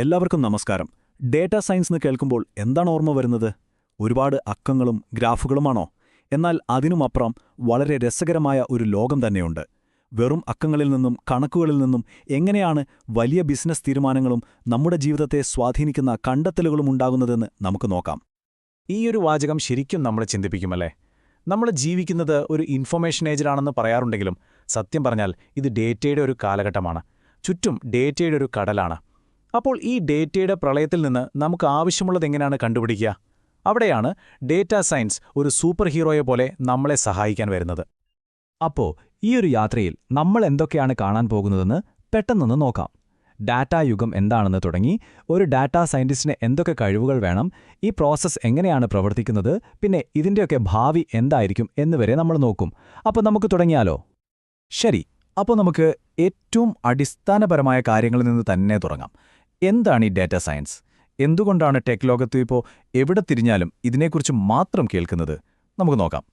എല്ലാവർക്കും നമസ്കാരം. Data science എന്ന് കേൾക്കുമ്പോൾ എന്താണ് ഓർമ്മ വരുന്നത്? ഒരുപാട് അക്കങ്ങളും ഗ്രാഫുകളുമാണോ? എന്നാൽ അതിനുമപ്പുറം വളരെ രസകരമായ ഒരു ലോകം തന്നെയുണ്ട്. വെറും അക്കങ്ങളിൽ നിന്നും കണക്കുകളിൽ നിന്നും എങ്ങനെയാണ് വലിയ ബിസിനസ് തീരുമാനങ്ങളും നമ്മുടെ ജീവിതത്തെ സ്വാധീനിക്കുന്ന കണ്ടെത്തലുകളും ഉണ്ടാകുന്നതെന്ന് നമുക്ക് നോക്കാം. ഈയൊരു വാചകം ശരിക്കും നമ്മളെ ചിന്തിപ്പിക്കുമല്ലേ? നമ്മൾ ജീവിക്കുന്നത് ഒരു ഇൻഫർമേഷൻ ഏജിലാണെന്ന് പറയാറുണ്ടെങ്കിലും സത്യം പറഞ്ഞാൽ ഇത് ഡേറ്റയുടെ ഒരു കാലഘട്ടമാണ്. ചുറ്റും ഡേറ്റയുടെ ഒരു കടലാണ്. അപ്പോൾ ഈ ഡേറ്റയുടെ പ്രളയത്തിൽ നിന്ന് നമുക്ക് ആവശ്യമുള്ളത് എങ്ങനെയാണ് കണ്ടുപിടിക്കുക? അവിടെയാണ് ഡേറ്റാ സയൻസ് ഒരു സൂപ്പർ ഹീറോയെ പോലെ നമ്മളെ സഹായിക്കാൻ വരുന്നത്. അപ്പോൾ ഈയൊരു യാത്രയിൽ നമ്മൾ എന്തൊക്കെയാണ് കാണാൻ പോകുന്നതെന്ന് പെട്ടെന്നൊന്ന് നോക്കാം. ഡാറ്റാ യുഗം എന്താണെന്ന് തുടങ്ങി ഒരു ഡാറ്റാ സയന്റിസ്റ്റിന് എന്തൊക്കെ കഴിവുകൾ വേണം, ഈ പ്രോസസ്സ് എങ്ങനെയാണ് പ്രവർത്തിക്കുന്നത്, പിന്നെ ഇതിൻ്റെയൊക്കെ ഭാവി എന്തായിരിക്കും എന്നുവരെ നമ്മൾ നോക്കും. അപ്പോൾ നമുക്ക് തുടങ്ങിയാലോ? ശരി, അപ്പോൾ നമുക്ക് ഏറ്റവും അടിസ്ഥാനപരമായ കാര്യങ്ങളിൽ നിന്ന് തന്നെ തുടങ്ങാം. എന്താണ് ഈ ഡാറ്റാ സയൻസ്? എന്തുകൊണ്ടാണ് ടെക് ലോകത്ത് ഇപ്പോൾ എവിടെ തിരിഞ്ഞാലും ഇതിനെക്കുറിച്ച് മാത്രം കേൾക്കുന്നത്? നമുക്ക് നോക്കാം.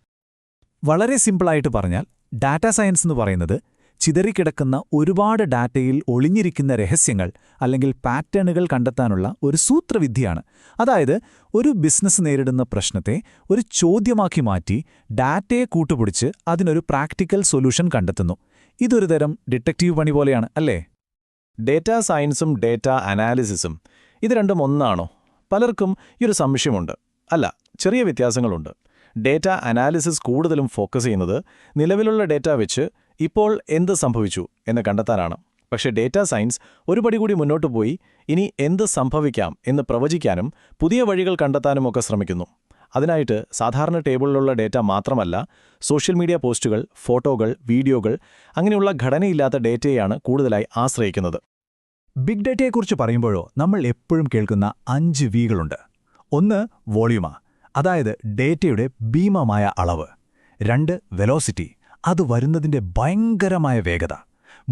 വളരെ സിമ്പിളായിട്ട് പറഞ്ഞാൽ ഡാറ്റാ സയൻസ് എന്ന് പറയുന്നത് ചിതറിക്കിടക്കുന്ന ഒരുപാട് ഡാറ്റയിൽ ഒളിഞ്ഞിരിക്കുന്ന രഹസ്യങ്ങൾ അല്ലെങ്കിൽ പാറ്റേണുകൾ കണ്ടെത്താനുള്ള ഒരു സൂത്രവിദ്യയാണ്. അതായത് ഒരു ബിസിനസ് നേരിടുന്ന പ്രശ്നത്തെ ഒരു ചോദ്യമാക്കി മാറ്റി ഡാറ്റയെ കൂട്ടുപിടിച്ച് അതിനൊരു പ്രാക്ടിക്കൽ സൊല്യൂഷൻ കണ്ടെത്തുന്നു. ഇതൊരു തരം ഡിറ്റക്റ്റീവ് പണി പോലെയാണ്, അല്ലേ? ഡേറ്റാ സയൻസും ഡേറ്റാ അനാലിസിസും ഇത് രണ്ടും ഒന്നാണോ? പലർക്കും ഈ ഒരു സംശയമുണ്ട്. അല്ല, ചെറിയ വ്യത്യാസങ്ങളുണ്ട്. ഡേറ്റാ അനാലിസിസ് കൂടുതലും ഫോക്കസ് ചെയ്യുന്നത് നിലവിലുള്ള ഡേറ്റ വെച്ച് ഇപ്പോൾ എന്ത് സംഭവിച്ചു എന്ന് കണ്ടെത്താനാണ്. പക്ഷേ ഡേറ്റാ സയൻസ് ഒരു പടി കൂടി മുന്നോട്ട് പോയി ഇനി എന്ത് സംഭവിക്കാം എന്ന് പ്രവചിക്കാനും പുതിയ വഴികൾ കണ്ടെത്താനുമൊക്കെ ശ്രമിക്കുന്നു. അതിനായിട്ട് സാധാരണ ടേബിളിലുള്ള ഡേറ്റ മാത്രമല്ല, സോഷ്യൽ മീഡിയ പോസ്റ്റുകൾ, ഫോട്ടോകൾ, വീഡിയോകൾ, അങ്ങനെയുള്ള ഘടനയില്ലാത്ത ഡേറ്റയെയാണ് കൂടുതലായി ആശ്രയിക്കുന്നത്. ബിഗ് ഡേറ്റയെക്കുറിച്ച് പറയുമ്പോഴോ നമ്മൾ എപ്പോഴും കേൾക്കുന്ന 5 വികളുണ്ട്. 1 വോളിയൂമ, അതായത് ഡേറ്റയുടെ ഭീമമായ അളവ്. 2 വെലോസിറ്റി, അത് വരുന്നതിൻ്റെ ഭയങ്കരമായ വേഗത.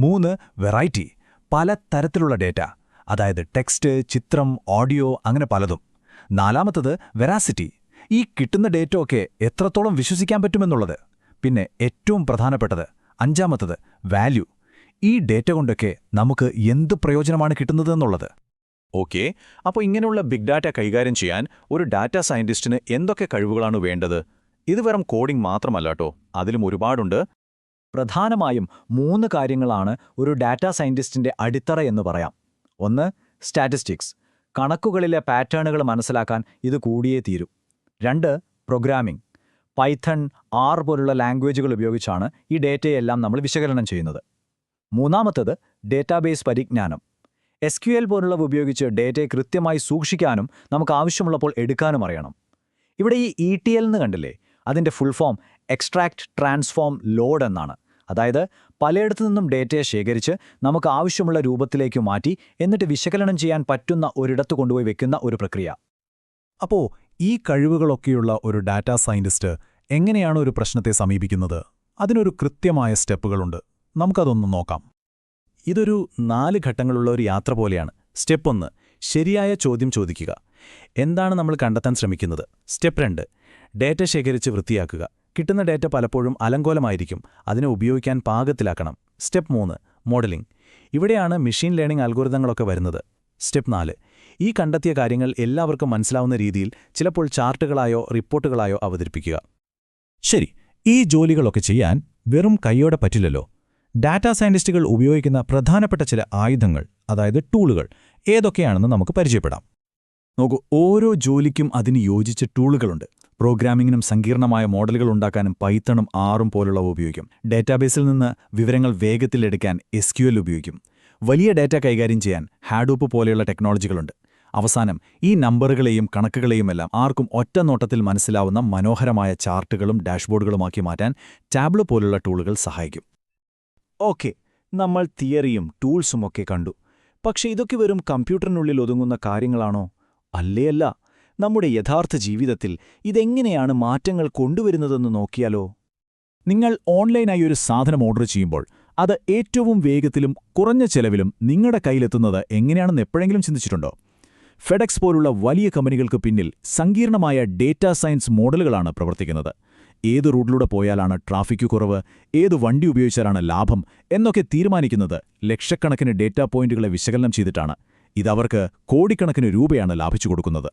3 വെറൈറ്റി, പല തരത്തിലുള്ള ഡേറ്റ, അതായത് ടെക്സ്റ്റ്, ചിത്രം, ഓഡിയോ, അങ്ങനെ പലതും. 4 വെറാസിറ്റി, ഈ കിട്ടുന്ന ഡേറ്റ ഒക്കെ എത്രത്തോളം വിശ്വസിക്കാൻ പറ്റുമെന്നുള്ളത്. പിന്നെ ഏറ്റവും പ്രധാനപ്പെട്ടത് 5 വാല്യൂ, ഈ ഡേറ്റ കൊണ്ടൊക്കെ നമുക്ക് എന്ത് പ്രയോജനമാണ് കിട്ടുന്നതെന്നുള്ളത്. ഓക്കെ, അപ്പോൾ ഇങ്ങനെയുള്ള ബിഗ് ഡാറ്റ കൈകാര്യം ചെയ്യാൻ ഒരു ഡാറ്റാ സയന്റിസ്റ്റിന് എന്തൊക്കെ കഴിവുകളാണ് വേണ്ടത്? ഇത് വെറും കോഡിംഗ് മാത്രമല്ലാട്ടോ, അതിലും ഒരുപാടുണ്ട്. പ്രധാനമായും 3 കാര്യങ്ങളാണ് ഒരു ഡാറ്റാ സയന്റിസ്റ്റിന്റെ അടിത്തറ എന്ന് പറയാം. 1 സ്റ്റാറ്റിസ്റ്റിക്സ്, കണക്കുകളിലെ പാറ്റേണുകൾ മനസ്സിലാക്കാൻ ഇത് കൂടിയേ തീരൂ. 2 പ്രോഗ്രാമിംഗ്, പൈത്തൺ, ആർ പോലുള്ള ലാംഗ്വേജുകൾ ഉപയോഗിച്ചാണ് ഈ ഡേറ്റയെല്ലാം നമ്മൾ വിശകലനം ചെയ്യുന്നത്. 3 ഡേറ്റാബേസ് പരിജ്ഞാനം, SQL പോലുള്ളവ ഉപയോഗിച്ച് ഡേറ്റയെ കൃത്യമായി സൂക്ഷിക്കാനും നമുക്ക് ആവശ്യമുള്ളപ്പോൾ എടുക്കാനും അറിയണം. ഇവിടെ ഈ ETL എന്ന് കണ്ടില്ലേ, അതിൻ്റെ full form extract, transform, load എന്നാണ്. അതായത് പലയിടത്തു നിന്നും ഡേറ്റയെ ശേഖരിച്ച് നമുക്ക് ആവശ്യമുള്ള രൂപത്തിലേക്ക് മാറ്റി എന്നിട്ട് വിശകലനം ചെയ്യാൻ പറ്റുന്ന ഒരിടത്ത് കൊണ്ടുപോയി വെക്കുന്ന ഒരു പ്രക്രിയ. അപ്പോൾ ഈ കഴിവുകളൊക്കെയുള്ള ഒരു ഡാറ്റാ സയന്റിസ്റ്റ് എങ്ങനെയാണ് ഒരു പ്രശ്നത്തെ സമീപിക്കുന്നത്? അതിനൊരു കൃത്യമായ സ്റ്റെപ്പുകളുണ്ട്. നമുക്കതൊന്ന് നോക്കാം. ഇതൊരു 4 ഘട്ടങ്ങളുള്ള ഒരു യാത്ര പോലെയാണ്. സ്റ്റെപ്പ് 1, ശരിയായ ചോദ്യം ചോദിക്കുക. എന്താണ് നമ്മൾ കണ്ടെത്താൻ ശ്രമിക്കുന്നത്? സ്റ്റെപ്പ് 2, ഡേറ്റ ശേഖരിച്ച് വൃത്തിയാക്കുക. കിട്ടുന്ന ഡേറ്റ പലപ്പോഴും അലങ്കോലമായിരിക്കും, അതിനെ ഉപയോഗിക്കാൻ പാകത്തിലാക്കണം. Step 3, modelling. ഇവിടെയാണ് മെഷീൻ ലേണിംഗ് അൽഗോരിതങ്ങളൊക്കെ വരുന്നത്. സ്റ്റെപ്പ് 4, ഈ കണ്ടെത്തിയ കാര്യങ്ങൾ എല്ലാവർക്കും മനസ്സിലാവുന്ന രീതിയിൽ ചിലപ്പോൾ ചാർട്ടുകളായോ റിപ്പോർട്ടുകളായോ അവതരിപ്പിക്കുക. ശരി, ഈ ജോലികളൊക്കെ ചെയ്യാൻ വെറും കൈയോടെ പറ്റില്ലല്ലോ. ഡാറ്റാ സയന്റിസ്റ്റുകൾ ഉപയോഗിക്കുന്ന പ്രധാനപ്പെട്ട ചില ആയുധങ്ങൾ, അതായത് ടൂളുകൾ, ഏതൊക്കെയാണെന്ന് നമുക്ക് പരിചയപ്പെടാം. നോക്കൂ, ഓരോ ജോലിക്കും അതിന് യോജിച്ച ടൂളുകളുണ്ട്. പ്രോഗ്രാമിങ്ങിനും സങ്കീർണമായ മോഡലുകൾ ഉണ്ടാക്കാനും പൈത്തണും ആറും പോലുള്ളവ ഉപയോഗിക്കും. ഡേറ്റാബേസിൽ നിന്ന് വിവരങ്ങൾ വേഗത്തിലെടുക്കാൻ SQL ഉപയോഗിക്കും. വലിയ ഡേറ്റ കൈകാര്യം ചെയ്യാൻ ഹാഡൂപ്പ് പോലെയുള്ള ടെക്നോളജികളുണ്ട്. അവസാനം ഈ നമ്പറുകളെയും കണക്കുകളെയുമെല്ലാം ആർക്കും ഒറ്റ നോട്ടത്തിൽ മനസ്സിലാവുന്ന മനോഹരമായ ചാർട്ടുകളും ഡാഷ്ബോർഡുകളുമാക്കി മാറ്റാൻ ടാബ്ലോ പോലുള്ള ടൂളുകൾ സഹായിക്കും. ഓക്കെ, നമ്മൾ തിയറിയും ടൂൾസുമൊക്കെ കണ്ടു. പക്ഷെ ഇതൊക്കെ വെറും കമ്പ്യൂട്ടറിനുള്ളിൽ ഒതുങ്ങുന്ന കാര്യങ്ങളാണോ? അല്ലേയല്ല. നമ്മുടെ യഥാർത്ഥ ജീവിതത്തിൽ ഇതെങ്ങനെയാണ് മാറ്റങ്ങൾ കൊണ്ടുവരുന്നതെന്ന് നോക്കിയാലോ? നിങ്ങൾ ഓൺലൈനായി ഒരു സാധനം ഓർഡർ ചെയ്യുമ്പോൾ അത് ഏറ്റവും വേഗത്തിലും കുറഞ്ഞ ചെലവിലും നിങ്ങളുടെ കയ്യിലെത്തുന്നത് എങ്ങനെയാണെന്ന് എപ്പോഴെങ്കിലും ചിന്തിച്ചിട്ടുണ്ടോ? ഫെഡെക്സ് പോലുള്ള വലിയ കമ്പനികൾക്ക് പിന്നിൽ സങ്കീർണമായ ഡേറ്റാ സയൻസ് മോഡലുകളാണ് പ്രവർത്തിക്കുന്നത്. ഏത് റൂട്ടിലൂടെ പോയാലാണ് ട്രാഫിക് കുറവ്, ഏത് വണ്ടി ഉപയോഗിച്ചാലാണ് ലാഭം എന്നൊക്കെ തീരുമാനിക്കുന്നത് ലക്ഷക്കണക്കിന് ഡേറ്റാ പോയിന്റുകളെ വിശകലനം ചെയ്തിട്ടാണ്. ഇതവർക്ക് കോടിക്കണക്കിന് രൂപയാണ് ലാഭിച്ചു കൊടുക്കുന്നത്.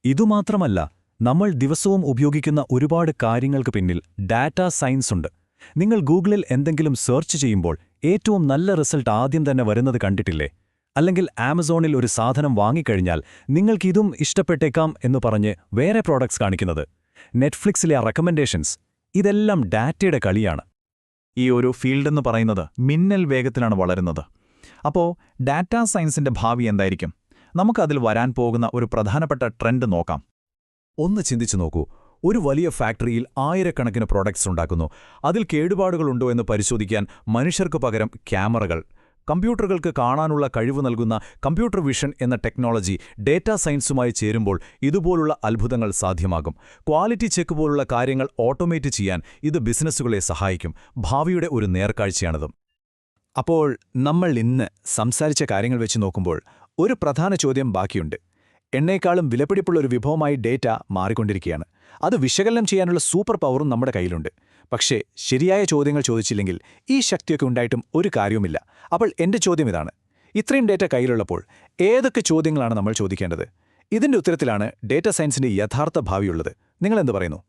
ഇതുമാത്രമല്ല, നമ്മൾ ദിവസവും ഉപയോഗിക്കുന്ന ഒരുപാട് കാര്യങ്ങൾക്ക് പിന്നിൽ ഡാറ്റാ സയൻസ് ഉണ്ട്. നിങ്ങൾ ഗൂഗിളിൽ എന്തെങ്കിലും സെർച്ച് ചെയ്യുമ്പോൾ ഏറ്റവും നല്ല റിസൾട്ട് ആദ്യം തന്നെ വരുന്നത് കണ്ടിട്ടില്ലേ? അല്ലെങ്കിൽ ആമസോണിൽ ഒരു സാധനം വാങ്ങിക്കഴിഞ്ഞാൽ നിങ്ങൾക്കിതും ഇഷ്ടപ്പെട്ടേക്കാം എന്ന് പറഞ്ഞ് വേറെ പ്രോഡക്ട്സ് കാണിക്കുന്നത്, നെറ്റ്ഫ്ലിക്സിലെ റെക്കമെൻഡേഷൻസ്, ഇതെല്ലാം ഡാറ്റയുടെ കളിയാണ്. ഈ ഒരു ഫീൽഡെന്ന് പറയുന്നത് മിന്നൽ വേഗത്തിലാണ് വളരുന്നത്. അപ്പോൾ ഡാറ്റാ സയൻസിന്റെ ഭാവി എന്തായിരിക്കും? നമുക്കതിൽ വരാൻ പോകുന്ന ഒരു പ്രധാനപ്പെട്ട ട്രെൻഡ് നോക്കാം. ഒന്ന് ചിന്തിച്ചു നോക്കൂ. ഒരു വലിയ ഫാക്ടറിയിൽ ആയിരക്കണക്കിന് പ്രോഡക്ട്സ് ഉണ്ടാക്കുന്നു. അതിൽ കേടുപാടുകളുണ്ടോ എന്ന് പരിശോധിക്കാൻ മനുഷ്യർക്ക് പകരം ക്യാമറകൾ, കമ്പ്യൂട്ടറുകൾക്ക് കാണാനുള്ള കഴിവ് നൽകുന്ന കമ്പ്യൂട്ടർ വിഷൻ എന്ന ടെക്നോളജി ഡേറ്റാ സയൻസുമായി ചേരുമ്പോൾ ഇതുപോലുള്ള അത്ഭുതങ്ങൾ സാധ്യമാകും. ക്വാളിറ്റി ചെക്ക് പോലുള്ള കാര്യങ്ങൾ ഓട്ടോമേറ്റ് ചെയ്യാൻ ഇത് ബിസിനസ്സുകളെ സഹായിക്കും. ഭാവിയുടെ ഒരു നേർക്കാഴ്ചയാണിത്. അപ്പോൾ നമ്മൾ ഇന്ന് സംസാരിച്ച കാര്യങ്ങൾ വെച്ച് നോക്കുമ്പോൾ ഒരു പ്രധാന ചോദ്യം ബാക്കിയുണ്ട്. എണ്ണയേക്കാളും വിലപിടിപ്പുള്ള ഒരു വിഭവമായി ഡേറ്റ മാറിക്കൊണ്ടിരിക്കുകയാണ്. അത് വിശകലനം ചെയ്യാനുള്ള സൂപ്പർ പവറും നമ്മുടെ കയ്യിലുണ്ട്. പക്ഷേ ശരിയായ ചോദ്യങ്ങൾ ചോദിച്ചില്ലെങ്കിൽ ഈ ശക്തിയൊക്കെ ഉണ്ടായിട്ടും ഒരു കാര്യവുമില്ല. അപ്പോൾ എന്റെ ചോദ്യം ഇതാണ്: ഇത്രയും ഡേറ്റ കയ്യിലുള്ളപ്പോൾ ഏതൊക്കെ ചോദ്യങ്ങളാണ് നമ്മൾ ചോദിക്കേണ്ടത്? ഇതിന്റെ ഉത്തരത്തിലാണ് ഡേറ്റ സയൻസിന്റെ യഥാർത്ഥ ഭാവിയുള്ളത്. നിങ്ങളെന്ത് പറയുന്നു?